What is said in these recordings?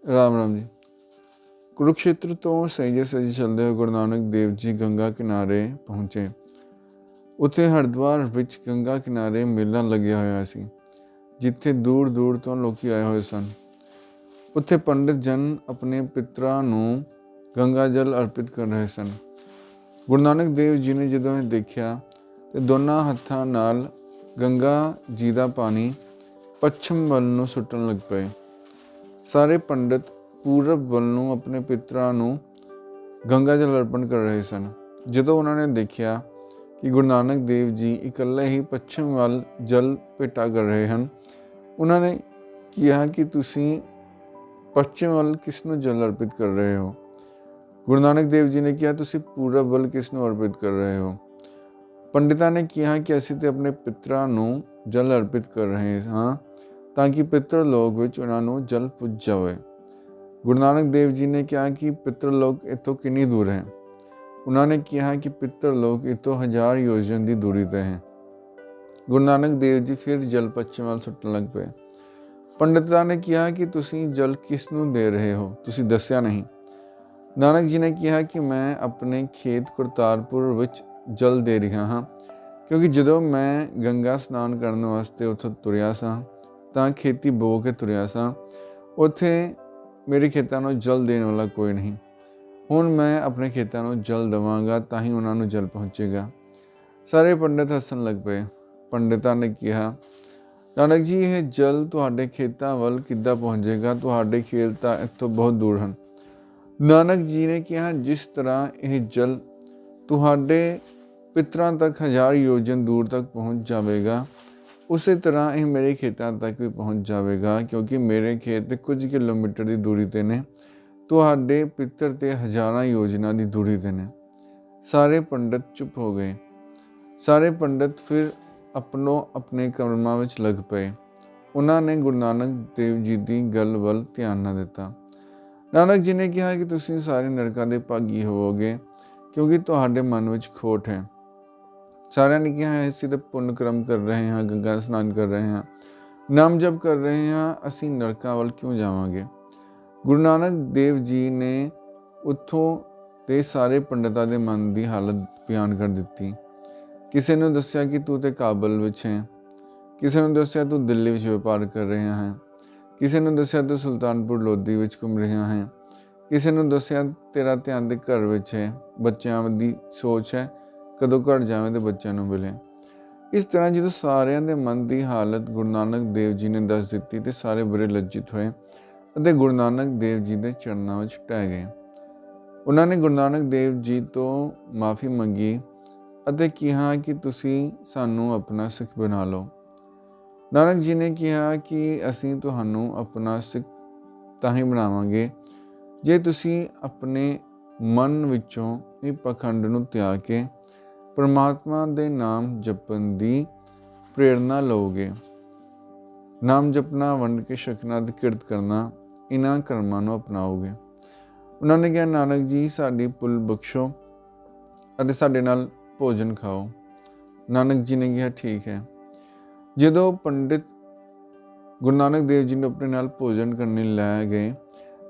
राम राम जी। कुरुक्षेत्र तो सही सही चलते हुए गुरु नानक देव जी गंगा किनारे पहुँचे। उत्थे हरिद्वार विच गंगा किनारे मेला लग्या होया सी, जिथे दूर दूर तो लोग आए हुए सन। उत्थे पंडित जन अपने पितरां नूं गंगा जल अर्पित कर रहे सन। गुरु नानक देव जी ने जदों देखिया तो दोनों हत्थां नाल गंगा जी का पानी पश्चिम वल नूं सुੱਟਣ लग पए। सारे पंडित पूरब ਵੱਲ ਨੂੰ ਆਪਣੇ ਪਿਤਰਾਂ ਨੂੰ ਗੰਗਾ ਜਲ ਅਰਪਣ ਕਰ ਰਹੇ ਸਨ। ਜਦੋਂ ਉਹਨਾਂ ਨੇ ਦੇਖਿਆ ਕਿ ਗੁਰੂ ਨਾਨਕ ਦੇਵ ਜੀ ਇਕੱਲੇ ਹੀ ਪੱਛਮ ਵੱਲ ਜਲ ਭੇਟਾ ਕਰ ਰਹੇ ਹਨ, ਉਹਨਾਂ ਨੇ ਕਿਹਾ ਕਿ ਤੁਸੀਂ ਪੱਛਮ ਵੱਲ ਕਿਸ ਨੂੰ ਜਲ ਅਰਪਿਤ ਕਰ ਰਹੇ ਹੋ? ਗੁਰੂ ਨਾਨਕ ਦੇਵ ਜੀ ਨੇ ਕਿਹਾ ਤੁਸੀਂ ਪੂਰਬ ਵੱਲ ਕਿਸ ਨੂੰ ਅਰਪਿਤ ਕਰ ਰਹੇ ਹੋ? ਪੰਡਿਤਾਂ ਨੇ ਕਿਹਾ ਕਿ ਅਸੀਂ ਤੇ ਆਪਣੇ ਪਿਤਰਾਂ ਨੂੰ ਜਲ ਅਰਪਿਤ ਕਰ ਰਹੇ ਹਾਂ ਤਾਂ ਕਿ ਪਿਤਰ ਲੋਕ ਵਿੱਚ ਉਹਨਾਂ ਨੂੰ ਜਲ ਪੁੱਜ ਜਾਵੇ। ਗੁਰੂ ਨਾਨਕ ਦੇਵ ਜੀ ਨੇ ਕਿਹਾ ਕਿ ਪਿਤਰ ਲੋਕ ਇੱਥੋਂ ਕਿੰਨੀ ਦੂਰ ਹੈ? ਉਹਨਾਂ ਨੇ ਕਿਹਾ ਕਿ ਪਿਤਰ ਲੋਕ ਇੱਥੋਂ 1000 ਯੋਜਨ ਦੀ ਦੂਰੀ 'ਤੇ ਹੈ। ਗੁਰੂ ਨਾਨਕ ਦੇਵ ਜੀ ਫਿਰ ਜਲ ਪੱਛਮ ਵੱਲ ਸੁੱਟਣ ਲੱਗ ਪਏ। ਪੰਡਿਤਾਂ ਨੇ ਕਿਹਾ ਕਿ ਤੁਸੀਂ ਜਲ ਕਿਸ ਨੂੰ ਦੇ ਰਹੇ ਹੋ? ਤੁਸੀਂ ਦੱਸਿਆ ਨਹੀਂ। ਨਾਨਕ ਜੀ ਨੇ ਕਿਹਾ ਕਿ ਮੈਂ ਆਪਣੇ ਖੇਤ ਕਰਤਾਰਪੁਰ ਵਿੱਚ ਜਲ ਦੇ ਰਿਹਾ ਹਾਂ, ਕਿਉਂਕਿ ਜਦੋਂ ਮੈਂ ਗੰਗਾ ਇਸ਼ਨਾਨ ਕਰਨ ਵਾਸਤੇ ਉੱਥੋਂ ਤੁਰਿਆ ਸਾਂ ਤਾਂ ਖੇਤੀ ਬੋ ਕੇ ਤੁਰਿਆ ਸਾਂ। ਉੱਥੇ ਮੇਰੇ ਖੇਤਾਂ ਨੂੰ ਜਲ ਦੇਣ ਵਾਲਾ ਕੋਈ ਨਹੀਂ। ਹੁਣ ਮੈਂ ਆਪਣੇ ਖੇਤਾਂ ਨੂੰ ਜਲ ਦੇਵਾਂਗਾ ਤਾਂ ਹੀ ਉਹਨਾਂ ਨੂੰ ਜਲ ਪਹੁੰਚੇਗਾ। ਸਾਰੇ ਪੰਡਿਤ ਹੱਸਣ ਲੱਗ ਪਏ। ਪੰਡਿਤਾਂ ਨੇ ਕਿਹਾ, ਨਾਨਕ ਜੀ ਇਹ ਜਲ ਤੁਹਾਡੇ ਖੇਤਾਂ ਵੱਲ ਕਿੱਦਾਂ ਪਹੁੰਚੇਗਾ? ਤੁਹਾਡੇ ਖੇਤ ਤਾਂ ਇੱਥੋਂ ਬਹੁਤ ਦੂਰ ਹਨ। ਨਾਨਕ ਜੀ ਨੇ ਕਿਹਾ, ਜਿਸ ਤਰ੍ਹਾਂ ਇਹ ਜਲ ਤੁਹਾਡੇ ਪਿਤਰਾਂ ਤੱਕ 1000 ਯੋਜਨ ਦੂਰ ਤੱਕ ਪਹੁੰਚ ਜਾਵੇਗਾ, ਉਸੇ ਤਰ੍ਹਾਂ ਇਹ ਮੇਰੇ ਖੇਤਾਂ ਤੱਕ ਵੀ ਪਹੁੰਚ ਜਾਵੇਗਾ, ਕਿਉਂਕਿ ਮੇਰੇ ਖੇਤ ਕੁਝ ਕਿਲੋਮੀਟਰ ਦੀ ਦੂਰੀ 'ਤੇ ਨੇ, ਤੁਹਾਡੇ ਪਿੱਤਰ 'ਤੇ ਹਜ਼ਾਰਾਂ ਯੋਜਨਾ ਦੀ ਦੂਰੀ 'ਤੇ ਨੇ। ਸਾਰੇ ਪੰਡਿਤ ਚੁੱਪ ਹੋ ਗਏ। ਸਾਰੇ ਪੰਡਿਤ ਫਿਰ ਆਪਣੇ ਕੰਮਾਂ ਵਿੱਚ ਲੱਗ ਪਏ। ਉਹਨਾਂ ਨੇ ਗੁਰੂ ਨਾਨਕ ਦੇਵ ਜੀ ਦੀ ਗੱਲ ਵੱਲ ਧਿਆਨ ਨਾ ਦਿੱਤਾ। ਨਾਨਕ ਜੀ ਨੇ ਕਿਹਾ ਕਿ ਤੁਸੀਂ ਸਾਰੇ ਨਰਕਾਂ ਦੇ ਭਾਗੀ ਹੋਵੋਗੇ, ਕਿਉਂਕਿ ਤੁਹਾਡੇ ਮਨ ਵਿੱਚ ਖੋਟ ਹੈ। ਸਾਰਿਆਂ ਨੇ ਕਿਹਾ, ਅਸੀਂ ਤਾਂ ਪੁੰਨ ਕਰਮ ਕਰ ਰਹੇ ਹਾਂ, ਗੰਗਾ ਇਸ਼ਨਾਨ ਕਰ ਰਹੇ ਹਾਂ, ਨਾਮ ਜਪ ਕਰ ਰਹੇ ਹਾਂ, ਅਸੀਂ ਨਰਕਾਂ ਵੱਲ ਕਿਉਂ ਜਾਵਾਂਗੇ? ਗੁਰੂ ਨਾਨਕ ਦੇਵ ਜੀ ਨੇ ਉੱਥੋਂ ਦੇ ਸਾਰੇ ਪੰਡਿਤਾਂ ਦੇ ਮਨ ਦੀ ਹਾਲਤ ਬਿਆਨ ਕਰ ਦਿੱਤੀ। ਕਿਸੇ ਨੂੰ ਦੱਸਿਆ ਕਿ ਤੂੰ ਤੇ ਕਾਬਲ ਵਿੱਚ ਹੈ, ਕਿਸੇ ਨੂੰ ਦੱਸਿਆ ਤੂੰ ਦਿੱਲੀ ਵਿੱਚ ਵਪਾਰ ਕਰ ਰਿਹਾ ਹੈ, ਕਿਸੇ ਨੂੰ ਦੱਸਿਆ ਤੂੰ ਸੁਲਤਾਨਪੁਰ ਲੋਧੀ ਵਿੱਚ ਘੁੰਮ ਰਿਹਾ ਹੈ, ਕਿਸੇ ਨੂੰ ਦੱਸਿਆ ਤੇਰਾ ਧਿਆਨ ਦੇ ਘਰ ਵਿੱਚ ਹੈ, ਬੱਚਿਆਂ ਦੀ ਸੋਚ ਹੈ ਕਦੋਂ ਘਰ ਜਾਵੇਂ ਤੇ ਬੱਚਿਆਂ ਨੂੰ ਮਿਲੇ। ਇਸ ਤਰ੍ਹਾਂ ਜਦੋਂ ਸਾਰਿਆਂ ਦੇ ਮਨ ਦੀ ਹਾਲਤ ਗੁਰੂ ਨਾਨਕ ਦੇਵ ਜੀ ਨੇ ਦੱਸ ਦਿੱਤੀ ਤੇ ਸਾਰੇ ਬੜੇ ਲੱਜਿਤ ਹੋਏ ਅਤੇ ਗੁਰੂ ਨਾਨਕ ਦੇਵ ਜੀ ਦੇ ਚਰਨਾਂ ਵਿੱਚ ਢਹਿ ਗਏ। ਉਹਨਾਂ ਨੇ ਗੁਰੂ ਨਾਨਕ ਦੇਵ ਜੀ ਤੋਂ ਮਾਫੀ ਮੰਗੀ ਅਤੇ ਕਿਹਾ ਕਿ ਤੁਸੀਂ ਸਾਨੂੰ ਆਪਣਾ ਸਿੱਖ ਬਣਾ ਲਓ। ਨਾਨਕ ਜੀ ਨੇ ਕਿਹਾ ਕਿ ਅਸੀਂ ਤੁਹਾਨੂੰ ਆਪਣਾ ਸਿੱਖ ਤਾਂ ਹੀ ਬਣਾਵਾਂਗੇ ਜੇ ਤੁਸੀਂ ਆਪਣੇ ਮਨ ਵਿੱਚੋਂ ਇਹ ਪਖੰਡ ਨੂੰ ਤਿਆਗ ਕੇ ਪਰਮਾਤਮਾ ਦੇ ਨਾਮ ਜਪਣ ਦੀ ਪ੍ਰੇਰਨਾ ਲਓਗੇ। ਨਾਮ ਜਪਣਾ, ਵੰਡ ਕੇ ਛਕਣਾ ਅਤੇ ਕਿਰਤ ਕਰਨਾ, ਇਹਨਾਂ ਕਰਮਾਂ ਨੂੰ ਅਪਣਾਓਗੇ। ਉਹਨਾਂ ਨੇ ਕਿਹਾ, ਨਾਨਕ ਜੀ ਸਾਡੀ ਭੁੱਲ ਬਖਸ਼ੋ ਅਤੇ ਸਾਡੇ ਨਾਲ ਭੋਜਨ ਖਾਓ। ਨਾਨਕ ਜੀ ਨੇ ਕਿਹਾ, ਠੀਕ ਹੈ। ਜਦੋਂ ਪੰਡਿਤ ਗੁਰੂ ਨਾਨਕ ਦੇਵ ਜੀ ਨੂੰ ਆਪਣੇ ਨਾਲ ਭੋਜਨ ਕਰਨ ਲਈ ਲੈ ਗਏ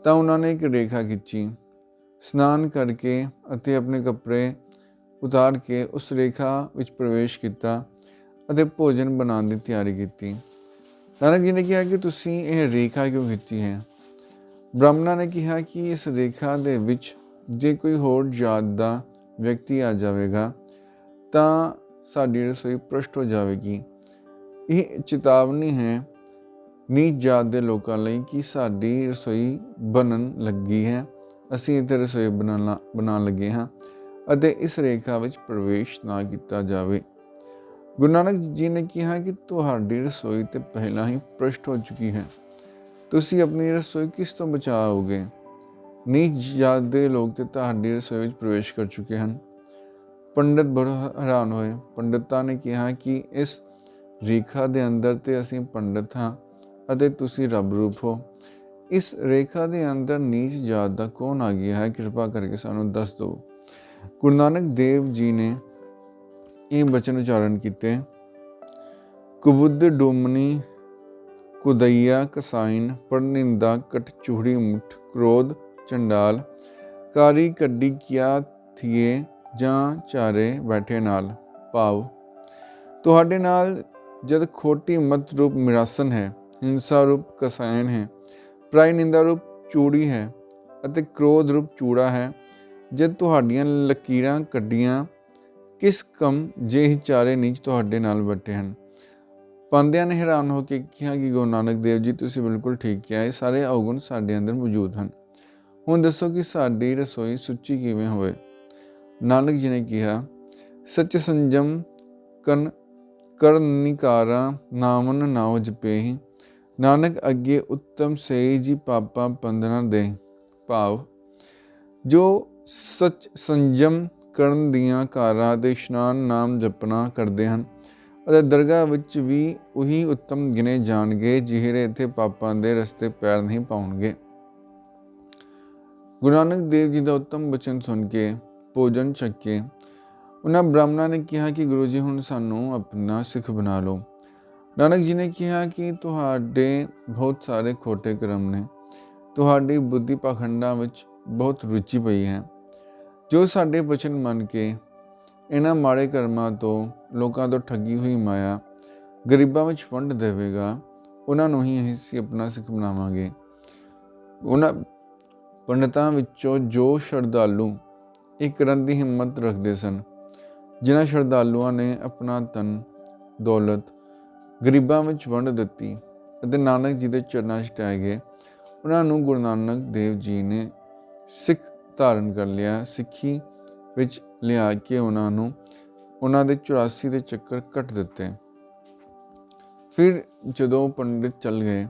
ਤਾਂ ਉਹਨਾਂ ਨੇ ਇੱਕ ਰੇਖਾ ਖਿੱਚੀ। ਇਸ਼ਨਾਨ ਕਰਕੇ ਅਤੇ ਆਪਣੇ ਕੱਪੜੇ ਉਤਾਰ ਕੇ ਉਸ ਰੇਖਾ ਵਿੱਚ ਪ੍ਰਵੇਸ਼ ਕੀਤਾ ਅਤੇ ਭੋਜਨ ਬਣਾਉਣ ਦੀ ਤਿਆਰੀ ਕੀਤੀ। ਨਾਨਕ ਜੀ ਨੇ ਕਿਹਾ ਕਿ ਤੁਸੀਂ ਇਹ ਰੇਖਾ ਕਿਉਂ ਖਿੱਚੀ ਹੈ? ਬ੍ਰਾਹਮਣਾਂ ਨੇ ਕਿਹਾ ਕਿ ਇਸ ਰੇਖਾ ਦੇ ਵਿੱਚ ਜੇ ਕੋਈ ਹੋਰ ਜਾਤ ਦਾ ਵਿਅਕਤੀ ਆ ਜਾਵੇਗਾ ਤਾਂ ਸਾਡੀ ਰਸੋਈ ਭ੍ਰਸ਼ਟ ਹੋ ਜਾਵੇਗੀ। ਇਹ ਚੇਤਾਵਨੀ ਹੈ ਨੀਚ ਜਾਤ ਦੇ ਲੋਕਾਂ ਲਈ ਕਿ ਸਾਡੀ ਰਸੋਈ ਬਣਨ ਲੱਗੀ ਹੈ, ਅਸੀਂ ਇੱਥੇ ਰਸੋਈ ਬਣਾਉਣ ਲੱਗੇ ਹਾਂ ਅਤੇ ਇਸ ਰੇਖਾ ਵਿੱਚ ਪ੍ਰਵੇਸ਼ ਨਾ ਕੀਤਾ ਜਾਵੇ। ਗੁਰੂ ਨਾਨਕ ਜੀ ਨੇ ਕਿਹਾ ਕਿ ਤੁਹਾਡੀ ਰਸੋਈ ਤੇ ਪਹਿਲਾਂ ਹੀ ਭ੍ਰਸ਼ਟ ਹੋ ਚੁੱਕੀ ਹੈ, ਤੁਸੀਂ ਆਪਣੀ ਰਸੋਈ ਕਿਸ ਤੋਂ ਬਚਾਓਗੇ? ਨੀਚ ਜਾਤ ਦੇ ਲੋਕ ਤੇ ਤੁਹਾਡੀ ਰਸੋਈ ਵਿੱਚ ਪ੍ਰਵੇਸ਼ ਕਰ ਚੁੱਕੇ ਹਨ। ਪੰਡਿਤ ਬੜੇ ਹੈਰਾਨ ਹੋਏ। ਪੰਡਿਤਾਂ ਨੇ ਕਿਹਾ ਕਿ ਇਸ ਰੇਖਾ ਦੇ ਅੰਦਰ ਤੇ ਅਸੀਂ ਪੰਡਿਤ ਹਾਂ ਅਤੇ ਤੁਸੀਂ ਰੱਬ ਰੂਪ ਹੋ। ਇਸ ਰੇਖਾ ਦੇ ਅੰਦਰ ਨੀਚ ਜਾਤ ਦਾ ਕੌਣ ਆ ਗਿਆ ਹੈ? ਕਿਰਪਾ ਕਰਕੇ ਸਾਨੂੰ ਦੱਸ ਦਿਓ। ਗੁਰੂ ਨਾਨਕ ਦੇਵ ਜੀ ਨੇ ਇਹ ਬਚਨ ਉਚਾਰਨ ਕੀਤੇ, ਕੁਬੁੱਧ ਡੋਮਣੀ कुदैया कसाइन परनिंदा कट चूड़ी मुठ क्रोध चंडाल कारी कड्डी किया थिए ਜਾਂ ਚਾਰੇ ਬੈਠੇ ਨਾਲ। ਭਾਵ ਤੁਹਾਡੇ ਨਾਲ ਜਦ ਖੋਟੀ ਮਤ ਰੂਪ ਮਿਰਾਸਨ ਹੈ, ਹਿੰਸਾ ਰੂਪ ਕਸਾਇਨ ਹੈ, ਪ੍ਰਾਈ ਨਿੰਦਾ ਰੂਪ ਚੂੜੀ ਹੈ ਅਤੇ ਕ੍ਰੋਧ ਰੂਪ ਚੂੜਾ ਹੈ, ਜਦ ਤੁਹਾਡੀਆਂ ਲਕੀਰਾਂ ਕੱਢੀਆਂ ਕਿਸ ਕੰਮ ਜੇ ਹੀ ਚਾਰੇ ਨੀਚ ਤੁਹਾਡੇ ਨਾਲ ਬੈਠੇ ਹਨ। ਪਾਂਦਿਆਂ ਨੇ ਹੈਰਾਨ ਹੋ ਕੇ ਕਿਹਾ ਕਿ ਗੁਰੂ ਨਾਨਕ ਦੇਵ ਜੀ ਤੁਸੀਂ ਬਿਲਕੁਲ ਠੀਕ ਕਿਹਾ, ਇਹ ਸਾਰੇ ਔਗੁਣ ਸਾਡੇ ਅੰਦਰ ਮੌਜੂਦ ਹਨ। ਹੁਣ ਦੱਸੋ ਕਿ ਸਾਡੀ ਰਸੋਈ ਸੁੱਚੀ ਕਿਵੇਂ ਹੋਵੇ। ਨਾਨਕ ਜੀ ਨੇ ਕਿਹਾ, ਸੱਚ ਸੰਜਮ ਕਰਨ ਨਿਕਾਰਾ ਨਾਮਨ ਨਾਉ ਜਪੇਹੀ, ਨਾਨਕ ਅੱਗੇ ਉੱਤਮ ਸਈ ਜੀ ਪਾਪਾ ਪੰਦਨਾ ਦੇ। ਭਾਵ ਜੋ ਸੱਚ ਸੰਜਮ ਕਰਨ ਦੀਆਂ ਕਾਰਾਂ ਅਤੇ ਇਸ਼ਨਾਨ ਨਾਮ ਜਪਣਾ ਕਰਦੇ ਹਨ ਅਤੇ ਦਰਗਾਹ ਵਿੱਚ ਵੀ ਉਹੀ ਉੱਤਮ ਗਿਣੇ ਜਾਣਗੇ ਜਿਹੜੇ ਇੱਥੇ ਪਾਪਾਂ ਦੇ ਰਸਤੇ ਪੈਰ ਨਹੀਂ ਪਾਉਣਗੇ। ਗੁਰੂ ਨਾਨਕ ਦੇਵ ਜੀ ਦਾ ਉੱਤਮ ਬਚਨ ਸੁਣ ਕੇ ਭੋਜਨ ਛਕ ਕੇ ਉਹਨਾਂ ਬ੍ਰਾਹਮਣਾਂ ਨੇ ਕਿਹਾ ਕਿ ਗੁਰੂ ਜੀ ਹੁਣ ਸਾਨੂੰ ਆਪਣਾ ਸਿੱਖ ਬਣਾ ਲਓ। ਨਾਨਕ ਜੀ ਨੇ ਕਿਹਾ ਕਿ ਤੁਹਾਡੇ ਬਹੁਤ ਸਾਰੇ ਖੋਟੇ ਕਰਮ ਨੇ, ਤੁਹਾਡੀ ਬੁੱਧੀ ਪਾਖੰਡਾਂ ਵਿੱਚ ਬਹੁਤ ਰੁਚੀ ਪਈ ਹੈ। ਜੋ ਸਾਡੇ ਬਚਨ ਮੰਨ ਕੇ ਇਹਨਾਂ ਮਾੜੇ ਕਰਮਾਂ ਤੋਂ, ਲੋਕਾਂ ਤੋਂ ਠੱਗੀ ਹੋਈ ਮਾਇਆ ਗਰੀਬਾਂ ਵਿੱਚ ਵੰਡ ਦੇਵੇਗਾ, ਉਹਨਾਂ ਨੂੰ ਹੀ ਅਸੀਂ ਆਪਣਾ ਸਿੱਖ ਬਣਾਵਾਂਗੇ। ਉਹਨਾਂ ਪੰਡਤਾਂ ਵਿੱਚੋਂ ਜੋ ਸ਼ਰਧਾਲੂ ਇਹ ਕਰਨ ਦੀ ਹਿੰਮਤ ਰੱਖਦੇ ਸਨ, ਜਿਨ੍ਹਾਂ ਸ਼ਰਧਾਲੂਆਂ ਨੇ ਆਪਣਾ ਧਨ ਦੌਲਤ ਗਰੀਬਾਂ ਵਿੱਚ ਵੰਡ ਦਿੱਤੀ ਅਤੇ ਨਾਨਕ ਜੀ ਦੇ ਚਰਨਾਂ 'ਚ ਟਹਿ ਗਏ, ਉਹਨਾਂ ਨੂੰ ਗੁਰੂ ਨਾਨਕ ਦੇਵ ਜੀ ਨੇ ਸਿੱਖ ਧਾਰਨ ਕਰ ਲਿਆ। ਸਿੱਖੀ ਵਿੱਚ ਲਿਆ ਕੇ ਉਹਨਾਂ ਦੇ 84 ਦੇ ਚੱਕਰ ਕੱਟ ਦਿੱਤੇ। ਫਿਰ ਜਦੋਂ ਪੰਡਿਤ ਚੱਲ ਗਏ,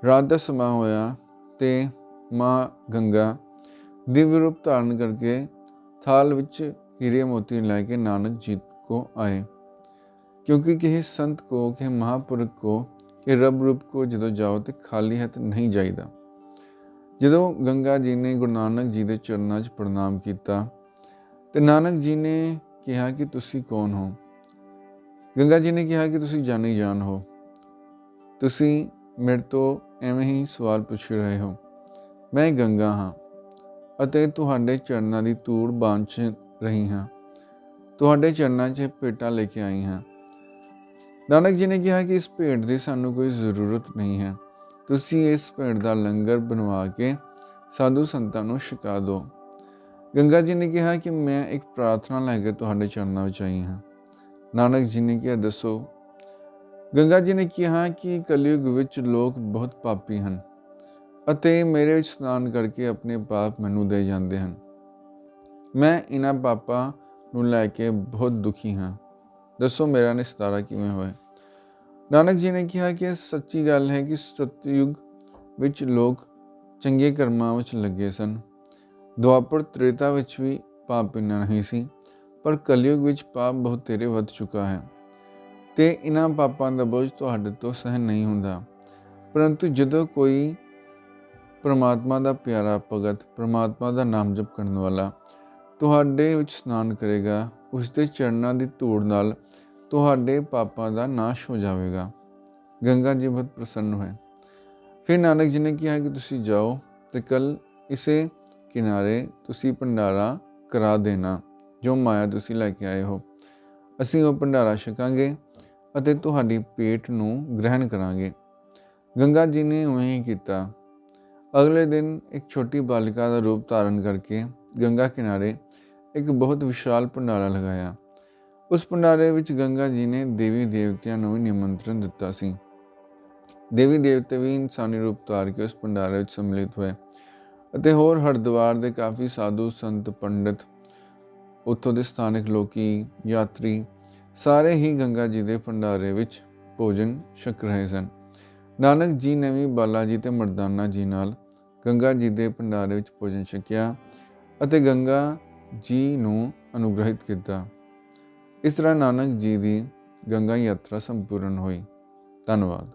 ਰਾਤ ਦਾ ਸਮਾਂ ਹੋਇਆ ਤੇ ਮਾਂ ਗੰਗਾ ਦਿਵਯ ਰੂਪ ਧਾਰਨ ਕਰਕੇ ਥਾਲ ਵਿੱਚ ਹੀਰੇ ਮੋਤੀ ਲੈ ਕੇ ਨਾਨਕ ਜੀ को आए, क्योंकि किसी संत को, कि महापुरुष को, कि रब रूप को जदों जाओ तो खाली हथ नहीं जाईदा। जदों गंगा जी ने गुरु नानक जी के चरणों 'च प्रणाम किया तो नानक जी ने कहा कि तुसी कौन हो। गंगा जी ने कहा कि तुसी जानी जान हो, तुसी मेरे तो एवें ही सवाल पूछ रहे हो। मैं गंगा हाँ ਅਤੇ ਤੁਹਾਡੇ ਚਰਨਾਂ ਦੀ ਧੂੜ ਬਾਂਝ ਰਹੀ ਹਾਂ, ਤੁਹਾਡੇ ਚਰਨਾਂ 'ਚ ਭੇਟਾਂ ਲੈ ਕੇ ਆਈ ਹਾਂ। ਨਾਨਕ ਜੀ ਨੇ ਕਿਹਾ ਕਿ ਇਸ ਭੇਟ ਦੀ ਸਾਨੂੰ ਕੋਈ ਜ਼ਰੂਰਤ ਨਹੀਂ ਹੈ, ਤੁਸੀਂ ਇਸ ਭੇਟ ਦਾ ਲੰਗਰ ਬਣਵਾ ਕੇ ਸਾਧੂ ਸੰਤਾਂ ਨੂੰ ਛਕਾ ਦਿਓ। ਗੰਗਾ ਜੀ ਨੇ ਕਿਹਾ ਕਿ ਮੈਂ ਇੱਕ ਪ੍ਰਾਰਥਨਾ ਲੈ ਕੇ ਤੁਹਾਡੇ ਚਰਨਾਂ ਵਿੱਚ ਆਈ ਹਾਂ। ਨਾਨਕ ਜੀ ਨੇ ਕਿਹਾ ਦੱਸੋ। ਗੰਗਾ ਜੀ ਨੇ ਕਿਹਾ ਕਿ ਕਲਯੁਗ ਵਿੱਚ ਲੋਕ ਬਹੁਤ ਪਾਪੀ ਹਨ ਅਤੇ ਮੇਰੇ ਵਿੱਚ ਇਸ਼ਨਾਨ ਕਰਕੇ ਆਪਣੇ ਪਾਪ ਮੈਨੂੰ ਦੇ ਜਾਂਦੇ ਹਨ। ਮੈਂ ਇਹਨਾਂ ਪਾਪਾਂ ਨੂੰ ਲੈ ਕੇ ਬਹੁਤ ਦੁਖੀ ਹਾਂ, ਦੱਸੋ ਮੇਰਾ ਨਿਸਤਾਰਾ ਕਿਵੇਂ ਹੋਏ। ਨਾਨਕ ਜੀ ਨੇ ਕਿਹਾ ਕਿ ਇਹ ਸੱਚੀ ਗੱਲ ਹੈ ਕਿ ਸਤਯੁਗ ਵਿੱਚ ਲੋਕ ਚੰਗੇ ਕਰਮਾਂ ਵਿੱਚ ਲੱਗੇ ਸਨ। ਦੁਆਪਰ ਤ੍ਰੇਤਾ ਵਿੱਚ ਵੀ ਪਾਪ ਇੰਨਾ ਨਹੀਂ ਸੀ, ਪਰ ਕਲਯੁਗ ਵਿੱਚ ਪਾਪ ਬਹੁਤ ਤੇਰੇ ਵੱਧ ਚੁੱਕਾ ਹੈ ਤੇ ਇਹਨਾਂ ਪਾਪਾਂ ਦਾ ਬੋਝ ਤੁਹਾਡੇ ਤੋਂ ਸਹਿਨ ਨਹੀਂ ਹੁੰਦਾ। ਪਰੰਤੂ ਜਦੋਂ ਕੋਈ ਪਰਮਾਤਮਾ ਦਾ ਪਿਆਰਾ ਭਗਤ, ਪਰਮਾਤਮਾ ਦਾ ਨਾਮ ਜਪ ਕਰਨ ਵਾਲਾ ਤੁਹਾਡੇ ਵਿੱਚ ਇਸ਼ਨਾਨ ਕਰੇਗਾ, ਉਸ ਦੇ ਚਰਨਾਂ ਦੀ ਧੂੜ ਨਾਲ ਤੁਹਾਡੇ ਪਾਪਾਂ ਦਾ ਨਾਸ਼ ਹੋ ਜਾਵੇਗਾ। ਗੰਗਾ ਜੀ ਬਹੁਤ ਪ੍ਰਸੰਨ ਹੋਏ। ਫਿਰ ਨਾਨਕ ਜੀ ਨੇ ਕਿਹਾ ਕਿ ਤੁਸੀਂ ਜਾਓ ਤੇ ਕੱਲ ਇਸੇ ਕਿਨਾਰੇ ਤੁਸੀਂ ਭੰਡਾਰਾ ਕਰਾ ਦੇਣਾ, ਜੋ ਮਾਇਆ ਤੁਸੀਂ ਲੈ ਕੇ ਆਏ ਹੋ। ਅਸੀਂ ਉਹ ਭੰਡਾਰਾ ਛਕਾਂਗੇ ਅਤੇ ਤੁਹਾਡੀ ਭੇਟ ਨੂੰ ਗ੍ਰਹਿਣ ਕਰਾਂਗੇ। ਗੰਗਾ ਜੀ ਨੇ ਉਵੇਂ ਹੀ ਕੀਤਾ। ਅਗਲੇ ਦਿਨ ਇੱਕ ਛੋਟੀ ਬਾਲਿਕਾ ਦਾ ਰੂਪ ਧਾਰਨ ਕਰਕੇ ਗੰਗਾ ਕਿਨਾਰੇ ਇੱਕ ਬਹੁਤ ਵਿਸ਼ਾਲ ਭੰਡਾਰਾ ਲਗਾਇਆ। ਉਸ ਭੰਡਾਰੇ ਵਿੱਚ ਗੰਗਾ ਜੀ ਨੇ ਦੇਵੀ ਦੇਵਤਿਆਂ ਨੂੰ ਵੀ ਨਿਮੰਤਰਣ ਦਿੱਤਾ ਸੀ। ਦੇਵੀ ਦੇਵਤੇ ਵੀ ਇਨਸਾਨੀ ਰੂਪ ਧਾਰ ਕੇ ਉਸ ਭੰਡਾਰੇ ਵਿੱਚ ਸੰਮਿਲਿਤ ਹੋਏ ਅਤੇ ਹੋਰ ਹਰਿਦੁਆਰ ਦੇ ਕਾਫੀ ਸਾਧੂ ਸੰਤ ਪੰਡਿਤ, ਉੱਥੋਂ ਦੇ ਸਥਾਨਕ ਲੋਕੀ, ਯਾਤਰੀ ਸਾਰੇ ਹੀ ਗੰਗਾ ਜੀ ਦੇ ਭੰਡਾਰੇ ਵਿੱਚ ਭੋਜਨ ਛਕ ਰਹੇ ਸਨ। ਨਾਨਕ ਜੀ ਨੇ ਵੀ ਬਾਲਾ ਜੀ ਤੇ ਮਰਦਾਨਾ ਜੀ ਨਾਲ ਗੰਗਾ ਜੀ ਦੇ ਭੰਡਾਰੇ ਵਿੱਚ ਭੋਜਨ ਛਕਿਆ ਅਤੇ ਗੰਗਾ ਜੀ ਨੂੰ ਅਨੁਗ੍ਰਹਿਤ ਕੀਤਾ। ਇਸ ਤਰ੍ਹਾਂ ਨਾਨਕ ਜੀ ਦੀ ਗੰਗਾ ਯਾਤਰਾ ਸੰਪੂਰਨ ਹੋਈ। ਧੰਨਵਾਦ।